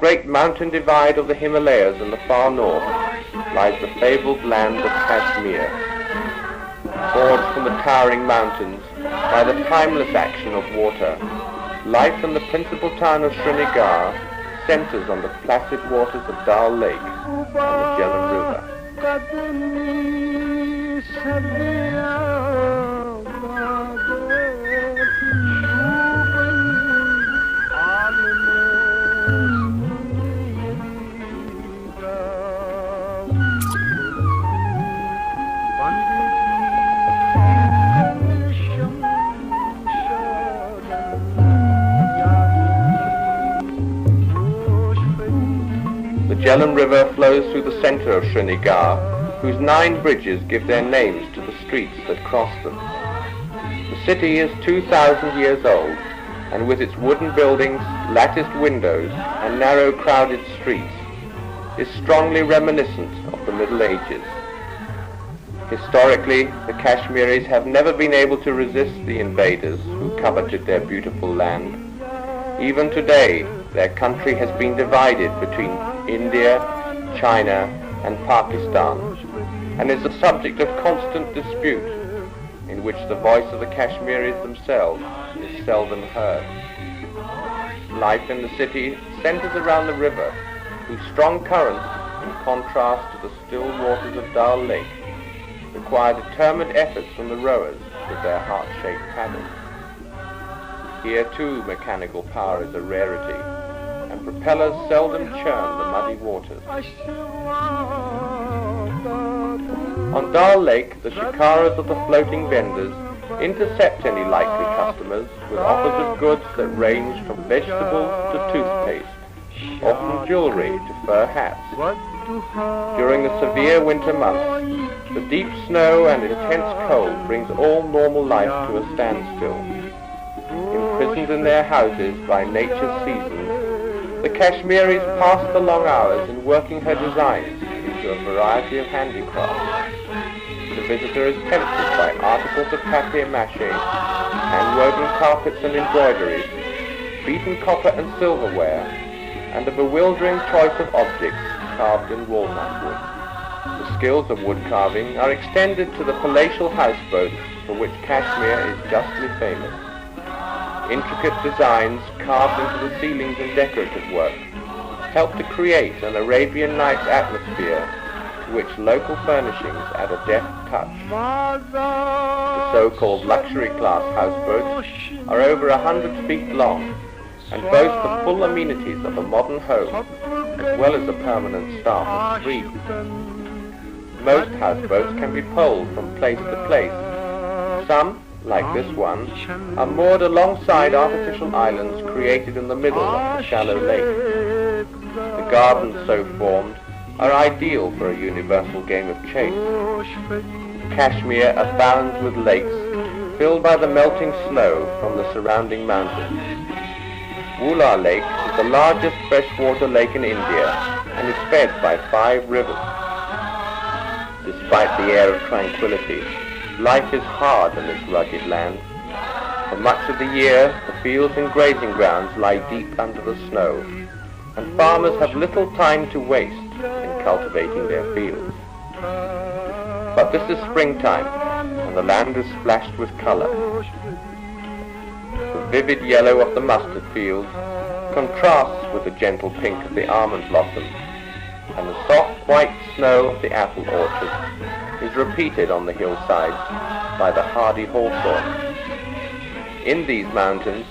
great mountain divide of the Himalayas in the far north lies the fabled land of Kashmir. Forged from the towering mountains by the timeless action of water, life in the principal town of Srinagar centers on the placid waters of Dal Lake and the Jhelum River. The Jhelum River flows through the center of Srinagar, whose 9 bridges give their names to the streets that cross them. The city is 2,000 years old, and with its wooden buildings, latticed windows, and narrow crowded streets, is strongly reminiscent of the Middle Ages. Historically, the Kashmiris have never been able to resist the invaders who coveted their beautiful land. Even today, their country has been divided between India, China, and Pakistan, and is the subject of constant dispute, in which the voice of the Kashmiris themselves is seldom heard. Life in the city centers around the river, whose strong currents, in contrast to the still waters of Dal Lake, require determined efforts from the rowers with their heart-shaped paddles. Here too mechanical power is a rarity, and propellers seldom churn the muddy waters. On Dal Lake, the shikaras of the floating vendors intercept any likely customers with offers of goods that range from vegetables to toothpaste, or from jewelry to fur hats. During the severe winter months, the deep snow and intense cold brings all normal life to a standstill. Imprisoned in their houses by nature's seasons, the Kashmiris pass the long hours in working her designs into a variety of handicrafts. The visitor is tempted by articles of papier-mâché, hand-woven carpets and embroideries, beaten copper and silverware, and a bewildering choice of objects carved in walnut wood. The skills of wood carving are extended to the palatial houseboats for which Kashmir is justly famous. Intricate designs carved into the ceilings and decorative work help to create an Arabian Nights atmosphere to which local furnishings add a deft touch. The so-called luxury class houseboats are over 100 feet long and boast the full amenities of a modern home, as well as a permanent staff of 3. Most houseboats can be poled from place to place. Some, like this one, are moored alongside artificial islands created in the middle of the shallow lake. The gardens so formed are ideal for a universal game of chase. Kashmir abounds with lakes filled by the melting snow from the surrounding mountains. Woolar Lake is the largest freshwater lake in India and is fed by 5 rivers. Despite the air of tranquility, life is hard in this rugged land. For much of the year, the fields and grazing grounds lie deep under the snow, and farmers have little time to waste in cultivating their fields. But this is springtime, and the land is splashed with color. The vivid yellow of the mustard fields contrasts with the gentle pink of the almond blossom, and the soft white snow of the apple orchards is repeated on the hillsides by the hardy hawthorn. In these mountains,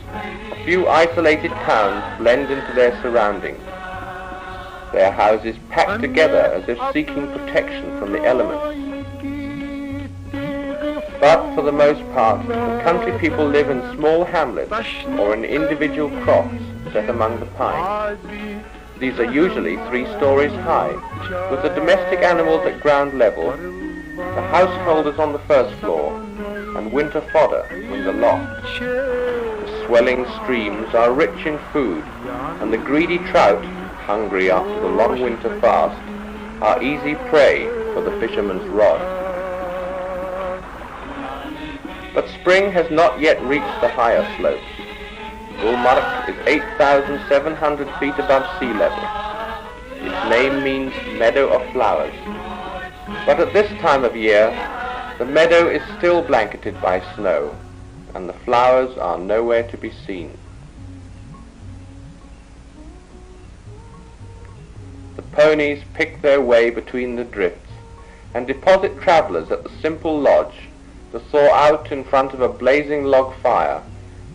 a few isolated towns blend into their surroundings, their houses packed together as if seeking protection from the elements. But for the most part, the country people live in small hamlets or in individual crofts set among the pines. These are usually 3 stories high, with the domestic animals at ground level, the householders on the first floor, and winter fodder in the loft. The swelling streams are rich in food, and the greedy trout, hungry after the long winter fast, are easy prey for the fisherman's rod. But spring has not yet reached the higher slopes. Gulmarg is 8,700 feet above sea level. Its name means meadow of flowers. But at this time of year, the meadow is still blanketed by snow, and the flowers are nowhere to be seen. The ponies pick their way between the drifts and deposit travellers at the simple lodge to thaw out in front of a blazing log fire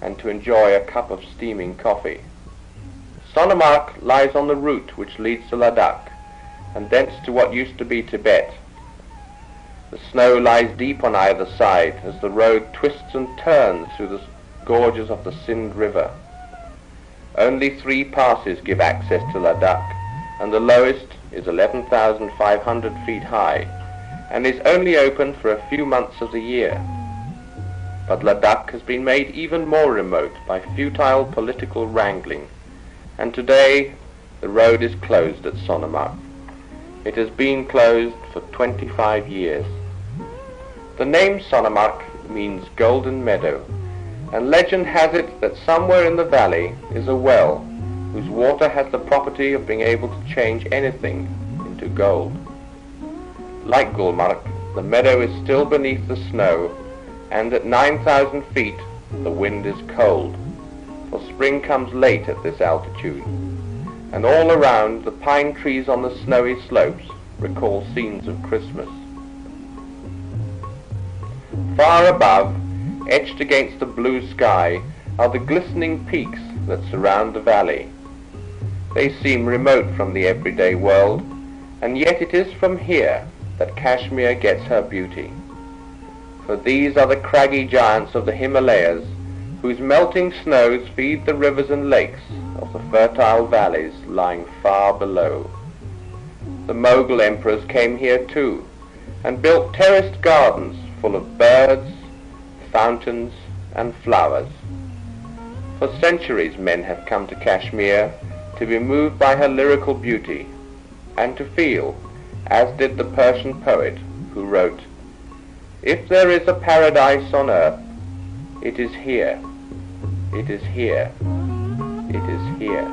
and to enjoy a cup of steaming coffee. Sonamark lies on the route which leads to Ladakh and thence to what used to be Tibet. The snow lies deep on either side as the road twists and turns through the gorges of the Sindh River. Only 3 passes give access to Ladakh, and the lowest is 11,500 feet high and is only open for a few months of the year. But Ladakh has been made even more remote by futile political wrangling, and today the road is closed at Sonamark. It has been closed for 25 years. The name Sonamark means golden meadow, and legend has it that somewhere in the valley is a well whose water has the property of being able to change anything into gold. Like Gulmarg, the meadow is still beneath the snow, and at 9,000 feet the wind is cold, for spring comes late at this altitude, and all around the pine trees on the snowy slopes recall scenes of Christmas. Far above, etched against the blue sky, are the glistening peaks that surround the valley. They seem remote from the everyday world, and yet it is from here that Kashmir gets her beauty. For these are the craggy giants of the Himalayas, whose melting snows feed the rivers and lakes of the fertile valleys lying far below. The Mughal emperors came here too, and built terraced gardens full of birds, fountains, and flowers. For centuries men have come to Kashmir to be moved by her lyrical beauty, and to feel, as did the Persian poet who wrote, "If there is a paradise on earth, it is here, it is here, it is here."